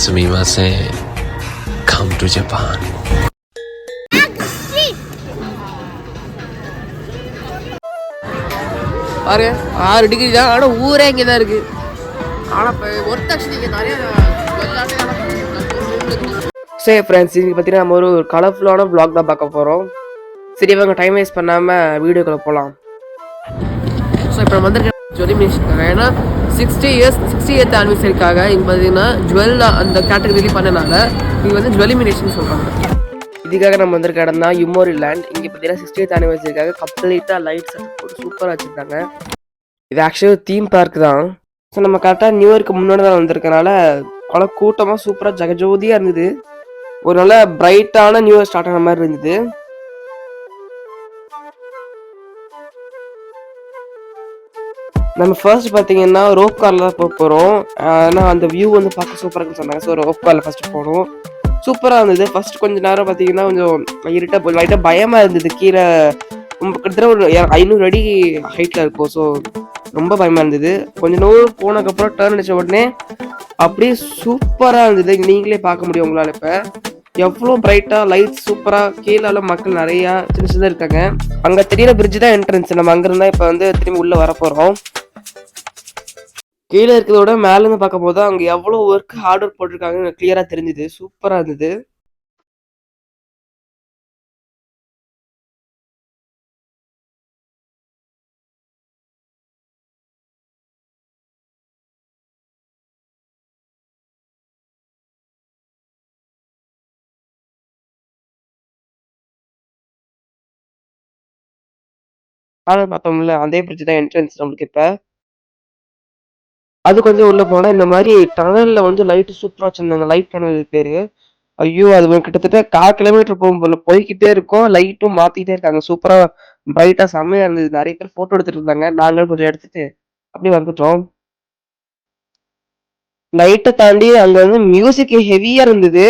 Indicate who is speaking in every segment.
Speaker 1: Sumimasen. Come to Japan.
Speaker 2: பாரு 6 degree தான். ஆனால் ஊரே இங்கே தான் இருக்குது. ஆனால் இப்போ ஒர்த் ஆக்சுவலி இங்கே நிறைய சரி ஃப்ரெண்ட்ஸ், இன்றைக்கி பார்த்தீங்கன்னா நம்ம ஒரு கலர்ஃபுல்லான வ்ளாக் தான் பார்க்க போகிறோம். சரி, இவங்க டைம் வேஸ்ட் பண்ணாமல் வீடியோக்குள்ளே போகலாம். ஸோ இப்போ நம்ம வந்துருக்க ஜுவல்லி மினிஷனுக்காக, ஏன்னா 60th ஆனிவர்சரிக்காக இங்கே பார்த்தீங்கன்னா ஜுவல் அந்த கேட்டகரி பண்ணனால இங்கே வந்து ஜுவல்லி மினிஷன் சொல்கிறாங்க. இதுக்காக நம்ம வந்திருக்க இடம் தான் யுமோரி லேண்ட். இங்கே பார்த்தீங்கன்னா 60th ஆனிவர்சரிக்காக கம்ப்ளீட்டாக லைட் செட் போட்டு சூப்பராக வச்சுருக்காங்க. இது ஆக்சுவலி தீம் பார்க் தான். ஸோ நம்ம கரெக்டாக நியூ இயர்க்கு முன்னாடி தான் வந்திருக்கனால பல கூட்டமாக சூப்பராக ஜகஜோதியாக இருந்தது. ஒரு நல்ல பிரைட்டான நியூ இயர் ஸ்டார்ட் ஆன மாதிரி இருந்தது. நம்ம ஃபர்ஸ்ட் பார்த்தீங்கன்னா ரோப் காரில் தான் போக போகிறோம். ஆனால் அந்த வியூ வந்து பார்க்க சூப்பராக இருக்குன்னு சொன்னாங்க. ஸோ ரோப் காரில் ஃபஸ்ட்டு போகணும். சூப்பராக இருந்தது. ஃபர்ஸ்ட் கொஞ்சம் நேரம் பார்த்தீங்கன்னா கொஞ்சம் இருட்டாக லைட்டாக பயமாக இருந்தது. கீழே கிட்டத்தட்ட ஒரு 500 அடி ஹைட்டில் இருக்கும். ஸோ ரொம்ப பயமாக இருந்தது. கொஞ்சம் நூறு போனதுக்கப்புறம் டேர்ன் அடித்த உடனே அப்படியே சூப்பராக இருந்தது. நீங்களே பார்க்க முடியும் உங்களால். இப்போ எவ்வளோ பிரைட்டாக லைட் சூப்பராக, கீழே மக்கள் நிறையா சின்ன சின்ன இருக்காங்க. அங்கே தெரியல பிரிட்ஜ் தான் என்ட்ரன்ஸ். நம்ம அங்கேருந்தா இப்போ வந்து திரும்பி உள்ளே வர போகிறோம். கீழே இருக்கிறத விட மேலேருந்து பார்க்கும் போது அங்கே எவ்வளோ ஒர்க் ஹார்ட் ஒர்க் போட்டிருக்காங்கன்னு கிளியராக தெரிஞ்சுது. சூப்பராக இருந்தது. பார்த்தோம்ல, அதே பிரிட்ஜ் தான் என்ட்ரன்ஸ் நம்மளுக்கு. இப்போ அது கொஞ்சம் உள்ள போனால் இந்த மாதிரி டனலில் வந்து லைட்டு சூப்பராக வச்சுருந்தாங்க. லைட் டனல் பேர். ஐயோ, அது கிட்டத்தட்ட 1/4 கிலோமீட்டர் போகும் போல போய்கிட்டே இருக்கும். லைட்டும் மாற்றிக்கிட்டே இருக்காங்க. சூப்பராக பிரைட்டாக செம்மையாக இருந்தது. நிறைய பேர் ஃபோட்டோ எடுத்துகிட்டு இருந்தாங்க. நாங்களும் கொஞ்சம் எடுத்துகிட்டு அப்படியே வந்துட்டோம். லைட்டை தாண்டி அங்கே வந்து மியூசிக் ஹெவியாக இருந்தது.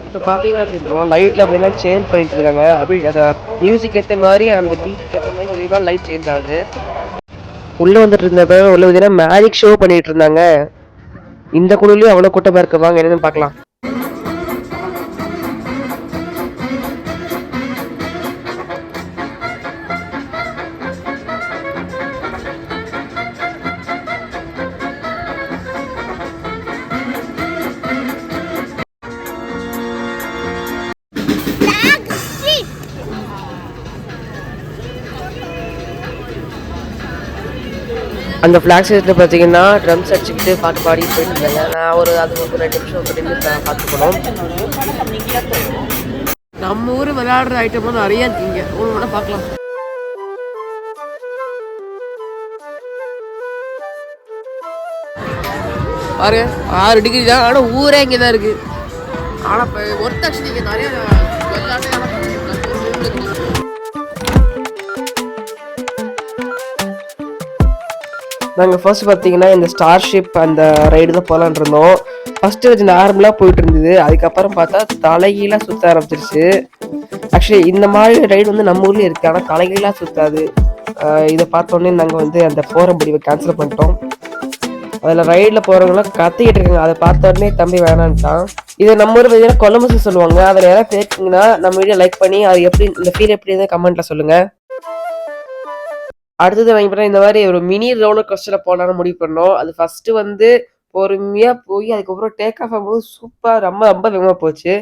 Speaker 2: இப்போ பார்த்தீங்கன்னா லைட்டில் அப்படின்னா சேஞ்ச் பண்ணிட்டு இருக்காங்க. அப்படி அதை மியூசிக் ஏற்ற மாதிரி அந்த பீச்சுக்கு ஏற்ற மாதிரி லைட் சேஞ்ச் ஆகுது. உள்ளே வந்துட்டு இருந்தப்ப உள்ள பார்த்தீங்கன்னா மேஜிக் ஷோ பண்ணிட்டு இருந்தாங்க. இந்த குழுலையும் அவ்வளோ கூட்டமாக இருக்கு. வாங்க என்னன்னு பார்க்கலாம். அந்த ஃப்ளாக் ஸ்டேஜில் பார்த்தீங்கன்னா ட்ரம்ஸ் அடிச்சுக்கிட்டு பாட்டு பாடி போயிட்டு இருந்தாங்க. நான் ஒரு 2 நிமிஷம் நின்று பார்த்துக்கணும். நம்ம ஊர் விளையாடுற ஐட்டமும் நிறைய இருக்கீங்க. ஒன்று வேணால் பார்க்கலாம். பாரு 6 டிகிரி தான். ஆனால் ஊரே இங்கே தான் இருக்குது. ஆனால் இப்போ ஒர்த் ஆக்சுவலி இங்கே நிறைய நாங்கள் ஃபர்ஸ்ட் பார்த்தீங்கன்னா இந்த ஸ்டார்ஷிப் அந்த ரைடு தான் போகலான் இருந்தோம். ஃபஸ்ட்டு கொஞ்சம் நார்மலாக போயிட்டு இருந்தது. அதுக்கப்புறம் பார்த்தா தலைகீழாக சுற்ற ஆரம்பிச்சிருச்சு. ஆக்சுவலி இந்த மாதிரி ரைடு வந்து நம்ம ஊர்லேயும் இருக்குது. ஆனால் தலைகீழாக சுற்றாது. இதை பார்த்தோன்னே நாங்கள் வந்து அந்த போகிற முடிவை கேன்சல் பண்ணிட்டோம். அதில் ரைடில் போகிறவங்களாம் கத்திக்கிட்டு இருக்காங்க. அதை பார்த்த உடனே தம்பி வேணான்ட்டான். இதை நம்ம ஊர் பார்த்தீங்கன்னா கொலம்பஸ் சொல்லுவாங்க. அதில் யாராவது கேட்டிங்கன்னா நம்ம வீடியோ லைக் பண்ணி அது எப்படி இந்த ஃபீல் எப்படி இருந்தால் கமெண்ட்டில் சொல்லுங்கள். அடுத்தது வாங்கி பார்த்தா இந்த மாதிரி ஒரு மினி ரோலர் கோஸ்டரில் போகலான்னு முடிவு பண்ணோம். அது ஃபஸ்ட்டு வந்து பொறுமையாக போய் அதுக்கப்புறம் டேக் ஆஃப் ஆகும்போது சூப்பராக ரொம்ப ரொம்ப வேகமாக போச்சு.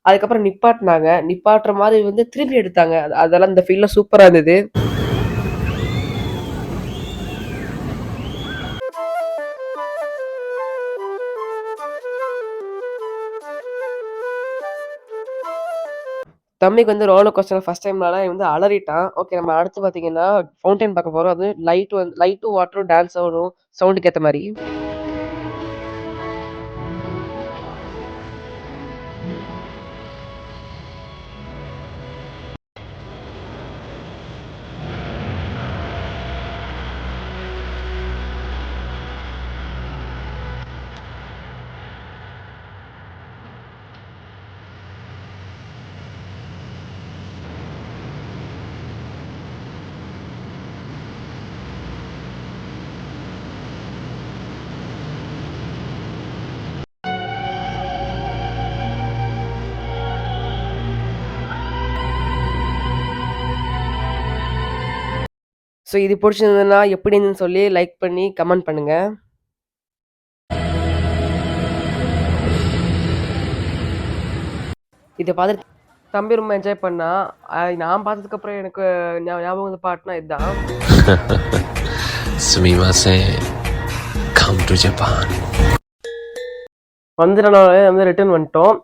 Speaker 2: அதுக்கப்புறம் நிப்பாட்டினாங்க. நிப்பாட்டுற மாதிரி வந்து திருப்பி எடுத்தாங்க. அதெல்லாம் இந்த ஃபீல்டில் சூப்பராக இருந்தது. தம்பிக்கு வந்து ரோலர் கோஸ்டர் ஃபர்ஸ்ட் டைம்னால வந்து அலறிட்டான். ஓகே, நம்ம அடுத்து பார்த்தீங்கன்னா ஃபவுண்டைன் பார்க்க போகிறோம். அது லைட்டும் வாட்டரும் டான்ஸ் ஆகணும் சவுண்டுக்கு ஏற்ற மாதிரி. ஸோ இது பிடிச்சிருந்ததுன்னா எப்படி இருந்துன்னு சொல்லி லைக் பண்ணி கமெண்ட் பண்ணுங்கள். இதை பார்த்துட்டு தம்பி ரொம்ப என்ஜாய் பண்ணா. நான் பார்த்ததுக்கப்புறம் எனக்கு ஞாபகம் வந்த பாட்டுனா இதுதான்.
Speaker 1: すみません come to Japan.
Speaker 2: வந்து ரிட்டர்ன் வந்துட்டோம்.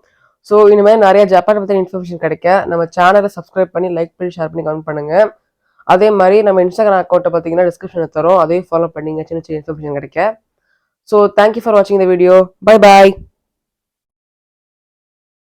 Speaker 2: ஸோ இனிமேல் நிறைய ஜப்பானை பற்றின இன்ஃபர்மேஷன் கிடைக்க நம்ம சேனலை சப்ஸ்கிரைப் பண்ணி லைக் பண்ணி ஷேர் பண்ணி கமெண்ட் பண்ணுங்கள். அதே மாதிரி நம்ம இன்ஸ்டாகிராம் அக்கௌண்ட்டை பார்த்தீங்கன்னா டிஸ்கிரிப்ஷனில் தரோம், அதையும் ஃபாலோ பண்ணிங்க, சின்ன சின்ன இன்ஃபர்மேஷன் கிடைக்க. ஸோ தேங்க்யூ ஃபார் வாட்சிங் த வீடியோ. Bye bye.